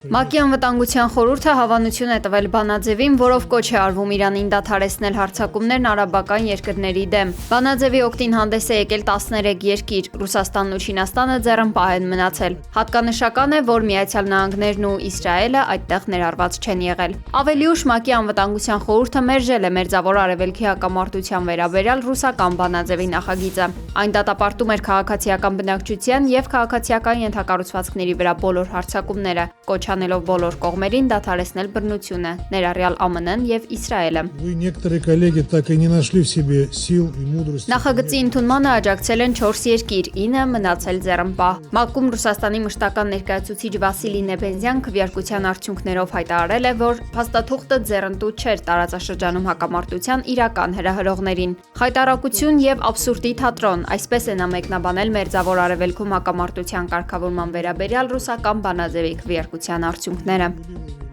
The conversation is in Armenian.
ՄԱԿ-ի անվտանգության խորհուրդը հավանություն է տվել բանաձևին, որով կոչ է արվում Իրանին դադարեցնել հարձակումներն արաբական երկրների դեմ։ Բանաձևի օգտին հանդես է եկել 13 երկիր, Ռուսաստանն ու Չինաստանը ձեռնպահ են մնացել։ Հատկանշական է, որ ԱՄՆ-ն ու Իսրայելը այդտեղ ներառված չեն եղել։ Ավելի ուշ ՄԱԿ-ի անվտանգության խորհուրդը մերժել է Մերձավոր Արևելքի հակամարտության վերաբերյալ ռուսական բանաձևի նախագիծը։ Այն դատապարտում էր քաղաքացիական բնակչության և քաղաքացիական ենթակառուցվածքների վրա բոլոր հարձակումները, կոչ անելով բոլոր կողմերին դադարեցնել բռնությունը, ներառյալ ԱՄՆ-ն և Իսրայելը։ Նախագծի ընդունմանը աջակցել են 4 երկիր, 9 մնացել ձեռնպահ։ ՄԱԿ-ում Ռուսաստանի մշտական ներկայացուցիչ Վասիլի Նեբենզյան քվեարկության արդյունքներով հայտարարել է, որ փաստաթուղթը ձեռնտու չէր տարածաշրջանում հակամարտության իրական հրահրողներին։ Խայտառակություն և աբսուրդի թատրոն, այսպես է նա մեկնաբանել Մերձավոր Արևելքում հակամարտության կարգավորման վերաբերյալ ռուսական բանաձևի քվեարկության արդյունքները։